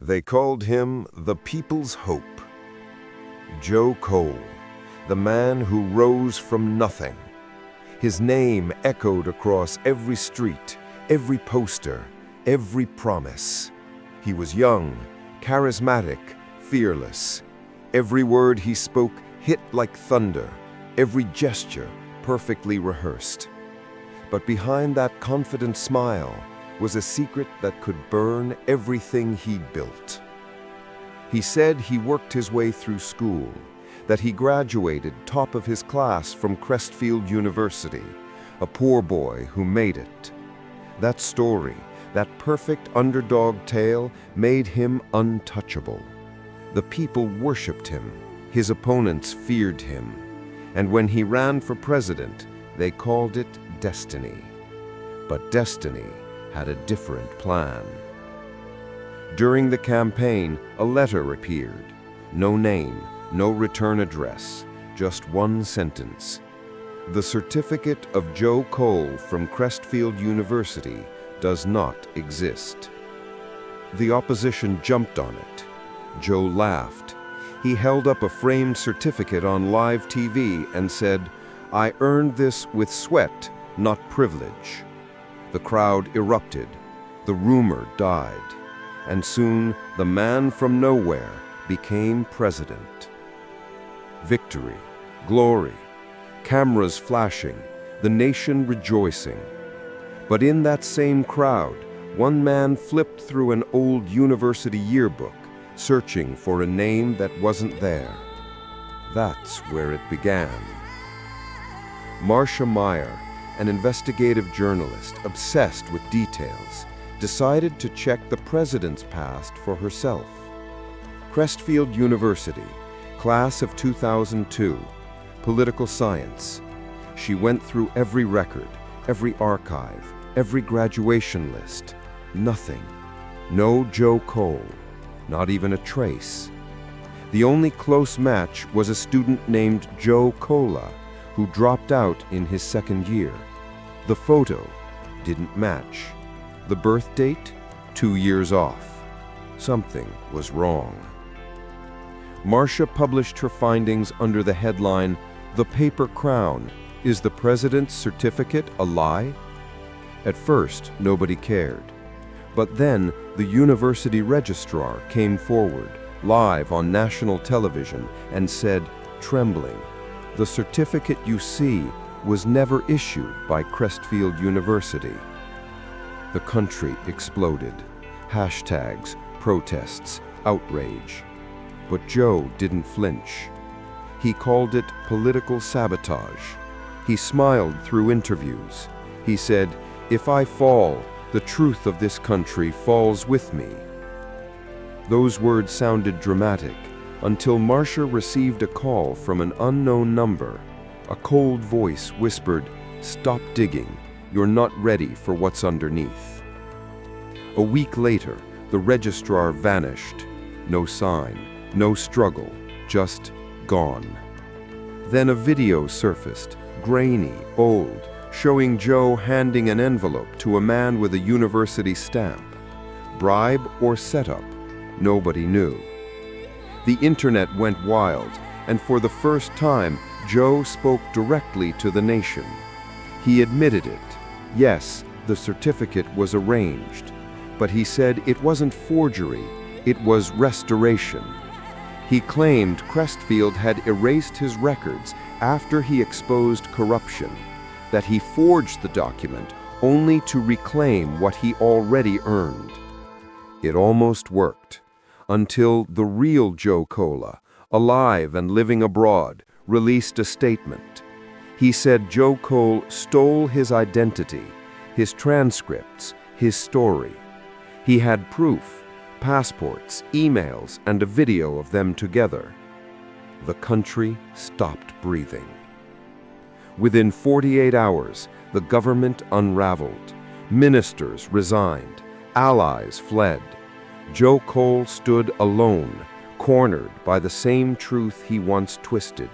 They called him the People's Hope. Joe Cole, the man who rose from nothing. His name echoed across every street, every poster, every promise. He was young, charismatic, fearless. Every word he spoke hit like thunder, every gesture perfectly rehearsed. But behind that confident smile was a secret that could burn everything he'd built. He said he worked his way through school, that he graduated top of his class from Crestfield University, a poor boy who made it. That story, that perfect underdog tale, made him untouchable. The people worshipped him, his opponents feared him, and when he ran for president, they called it destiny. But destiny had a different plan. During the campaign, a letter appeared. No name, no return address, just one sentence. The certificate of Joe Cole from Crestfield University does not exist. The opposition jumped on it. Joe laughed. He held up a framed certificate on live TV and said, "I earned this with sweat, not privilege." The crowd erupted. The rumor died. And soon, the man from nowhere became president. Victory, glory, cameras flashing, the nation rejoicing. But in that same crowd, one man flipped through an old university yearbook, searching for a name that wasn't there. That's where it began. Marcia Meyer, an investigative journalist obsessed with details, decided to check the president's past for herself. Crestfield University, class of 2002, political science. She went through every record, every archive, every graduation list. Nothing. No Joe Cole, not even a trace. The only close match was a student named Joe Cola, who dropped out in his second year. The photo didn't match. The birth date, 2 years off. Something was wrong. Marcia published her findings under the headline, "The Paper Crown, Is the President's Certificate a Lie?" At first, nobody cared. But then, the university registrar came forward, live on national television, and said, trembling, "The certificate you see was never issued by Crestfield University." The country exploded. Hashtags, protests, outrage. But Joe didn't flinch. He called it political sabotage. He smiled through interviews. He said, "If I fall, the truth of this country falls with me." Those words sounded dramatic until Marcia received a call from an unknown number. A cold voice whispered, "Stop digging. You're not ready for what's underneath." A week later, the registrar vanished. No sign, no struggle, just gone. Then a video surfaced, grainy, old, showing Joe handing an envelope to a man with a university stamp. Bribe or setup? Nobody knew. The internet went wild, and for the first time, Joe spoke directly to the nation. He admitted it. Yes, the certificate was arranged, but he said it wasn't forgery, it was restoration. He claimed Crestfield had erased his records after he exposed corruption, that he forged the document only to reclaim what he already earned. It almost worked, until the real Joe Cola, alive and living abroad, released a statement. He said Joe Cole stole his identity, his transcripts, his story. He had proof, passports, emails, and a video of them together. The country stopped breathing. Within 48 hours, the government unraveled. Ministers resigned. Allies fled. Joe Cole stood alone, cornered by the same truth he once twisted.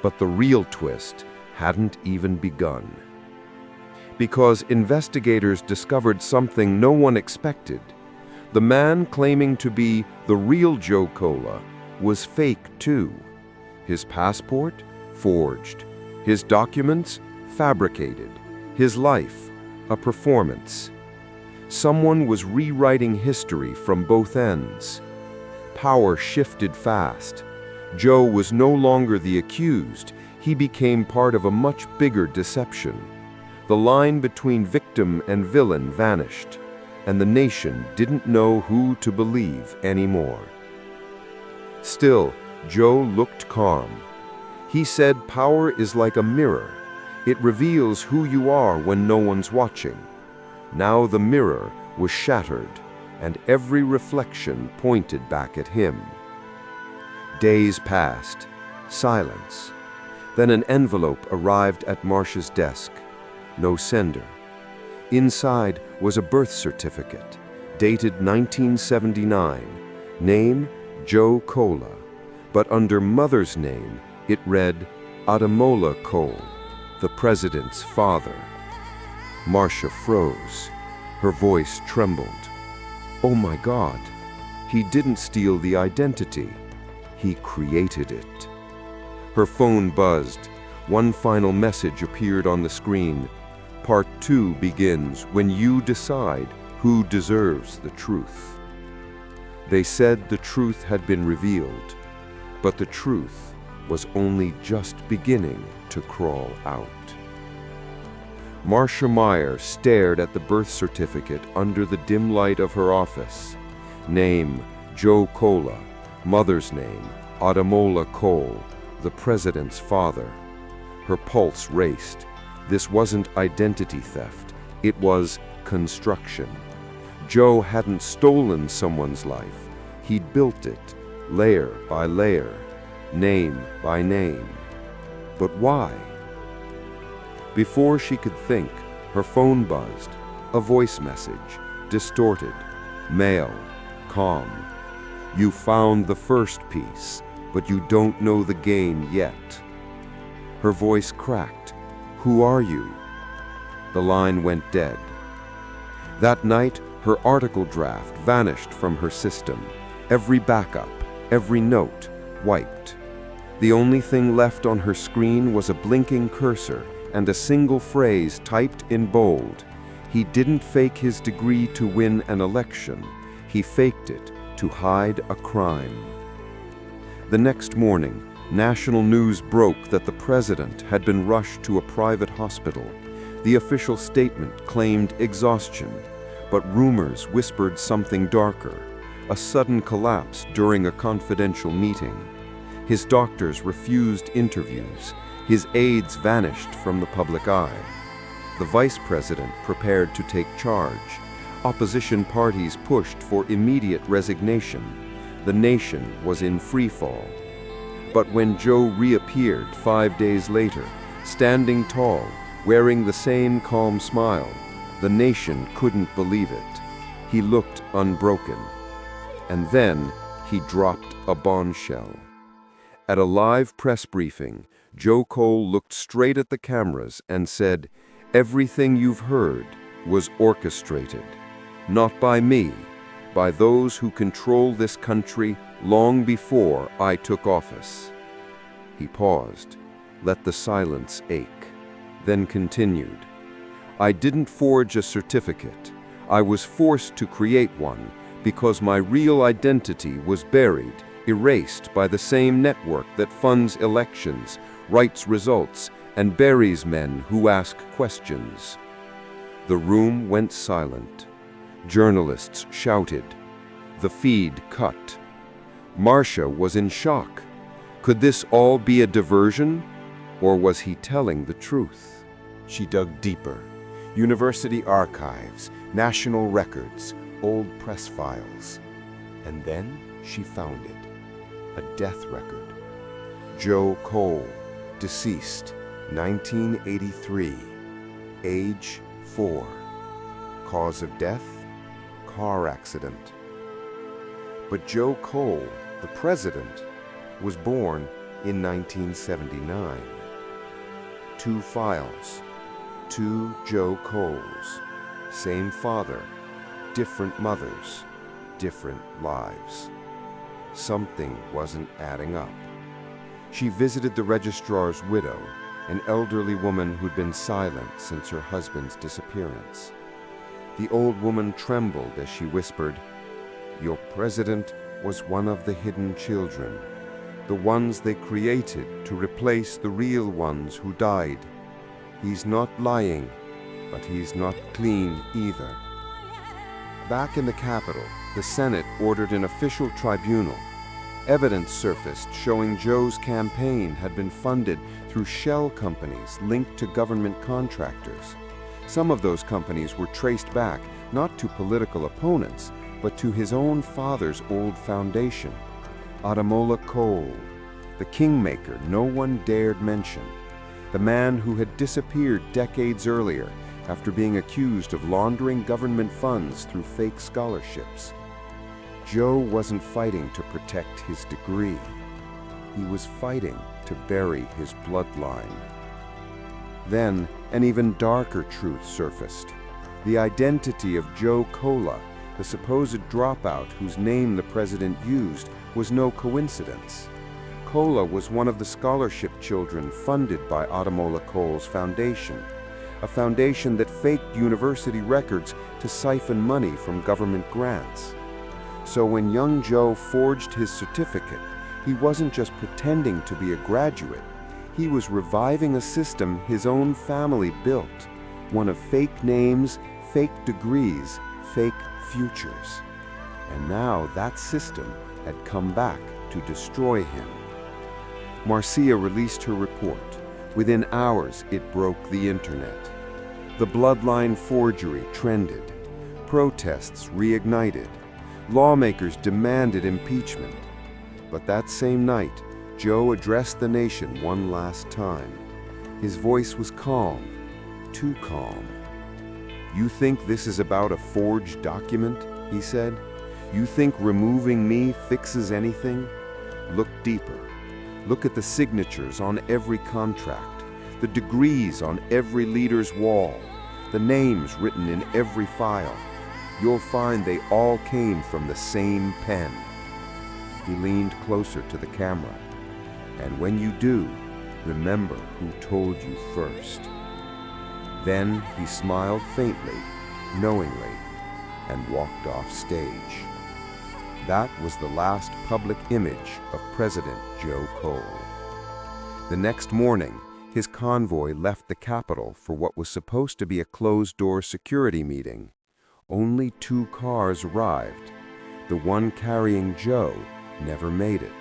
But the real twist hadn't even begun. Because investigators discovered something no one expected. The man claiming to be the real Joe Cola was fake too. His passport, forged. His documents, fabricated. His life, a performance. Someone was rewriting history from both ends. Power shifted fast. Joe was no longer the accused. He became part of a much bigger deception. The line between victim and villain vanished, and the nation didn't know who to believe anymore. Still, Joe looked calm. He said power is like a mirror. It reveals who you are when no one's watching. Now the mirror was shattered, and every reflection pointed back at him. Days passed. Silence. Then an envelope arrived at Marcia's desk. No sender. Inside was a birth certificate, dated 1979. Name, Joe Cola. But under mother's name, it read, Ademola Cole, the president's father. Marcia froze. Her voice trembled. Oh my God, he didn't steal the identity. He created it. Her phone buzzed. One final message appeared on the screen. Part 2 begins when you decide who deserves the truth. They said the truth had been revealed, but the truth was only just beginning to crawl out. Marcia Meyer stared at the birth certificate under the dim light of her office. Name, Joe Cola. Mother's name, Ademola Cole, the president's father. Her pulse raced. This wasn't identity theft. It was construction. Joe hadn't stolen someone's life. He'd built it, layer by layer, name by name. But why? Before she could think, her phone buzzed. A voice message, distorted. Male, calm. You found the first piece, but you don't know the game yet. Her voice cracked. Who are you? The line went dead. That night, her article draft vanished from her system. Every backup, every note, wiped. The only thing left on her screen was a blinking cursor and a single phrase typed in bold. He didn't fake his degree to win an election. He faked it to hide a crime. The next morning, national news broke that the president had been rushed to a private hospital. The official statement claimed exhaustion, but rumors whispered something darker, a sudden collapse during a confidential meeting. His doctors refused interviews. His aides vanished from the public eye. The vice president prepared to take charge. Opposition parties pushed for immediate resignation. The nation was in freefall. But when Joe reappeared 5 days later, standing tall, wearing the same calm smile, the nation couldn't believe it. He looked unbroken. And then he dropped a bombshell. At a live press briefing, Joe Cole looked straight at the cameras and said, "Everything you've heard was orchestrated. Not by me, by those who control this country long before I took office." He paused, let the silence ache, then continued. "I didn't forge a certificate. I was forced to create one because my real identity was buried, erased by the same network that funds elections, writes results, and buries men who ask questions." The room went silent. Journalists shouted. The feed cut. Marcia was in shock. Could this all be a diversion? Or was he telling the truth? She dug deeper. University archives, national records, old press files. And then she found it. A death record. Joe Cole, deceased, 1983. Age 4. Cause of death? Car accident. But Joe Cole, the president, was born in 1979. 2 files. 2 Joe Coles. Same father, different mothers. different lives. Something wasn't adding up. She visited the registrar's widow, an elderly woman who'd been silent since her husband's disappearance. The old woman trembled as she whispered, "Your president was one of the hidden children, the ones they created to replace the real ones who died. He's not lying, but he's not clean either." Back in the Capitol, the Senate ordered an official tribunal. Evidence surfaced showing Joe's campaign had been funded through shell companies linked to government contractors. Some of those companies were traced back not to political opponents, but to his own father's old foundation, Adamola Cole, the kingmaker no one dared mention, the man who had disappeared decades earlier after being accused of laundering government funds through fake scholarships. Joe wasn't fighting to protect his degree. He was fighting to bury his bloodline. Then, an even darker truth surfaced. The identity of Joe Cola, the supposed dropout whose name the president used, was no coincidence. Cola was one of the scholarship children funded by Adamola Cole's foundation, a foundation that faked university records to siphon money from government grants. So when young Joe forged his certificate, he wasn't just pretending to be a graduate. He was reviving a system his own family built, one of fake names, fake degrees, fake futures. And now that system had come back to destroy him. Marcia released her report. Within hours, it broke the internet. The Bloodline forgery trended. Protests reignited. Lawmakers demanded impeachment. But that same night, Joe addressed the nation one last time. His voice was calm, too calm. "You think this is about a forged document?" he said. "You think removing me fixes anything? Look deeper. Look at the signatures on every contract, the degrees on every leader's wall, the names written in every file. You'll find they all came from the same pen." He leaned closer to the camera. "And when you do, remember who told you first." Then he smiled faintly, knowingly, and walked off stage. That was the last public image of President Joe Cole. The next morning, his convoy left the Capitol for what was supposed to be a closed-door security meeting. Only 2 cars arrived. The one carrying Joe never made it.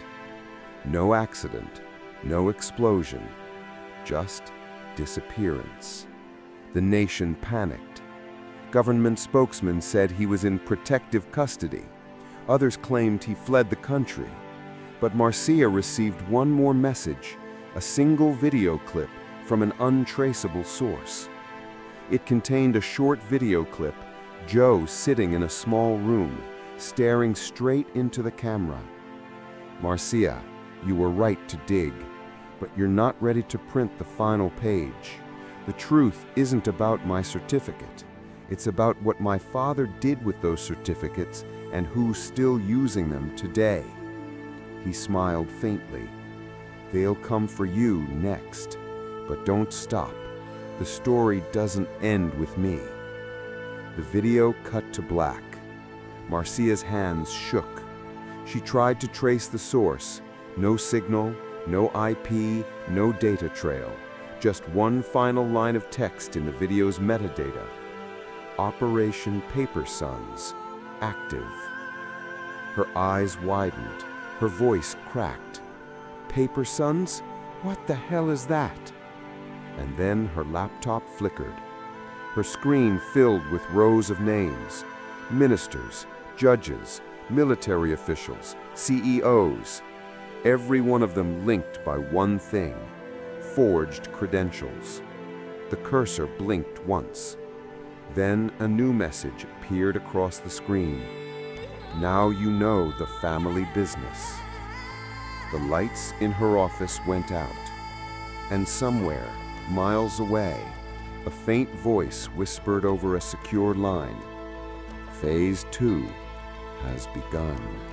No accident, no explosion, just disappearance. The nation panicked. Government spokesmen said he was in protective custody. Others claimed he fled the country. But Marcia received one more message, a single video clip from an untraceable source. It contained a short video clip, Joe sitting in a small room, staring straight into the camera. "Marcia, you were right to dig, but you're not ready to print the final page. The truth isn't about my certificate. It's about what my father did with those certificates and who's still using them today." He smiled faintly. "They'll come for you next, but don't stop. The story doesn't end with me." The video cut to black. Marcia's hands shook. She tried to trace the source. No signal, no IP, no data trail. Just one final line of text in the video's metadata. "Operation Paper Sons, active." Her eyes widened. Her voice cracked. "Paper Sons? What the hell is that?" And then her laptop flickered. Her screen filled with rows of names. Ministers, judges, military officials, CEOs. Every one of them linked by one thing: forged credentials. The cursor blinked once. Then a new message appeared across the screen. "Now you know the family business." The lights in her office went out. And somewhere, miles away, a faint voice whispered over a secure line. "Phase 2 has begun.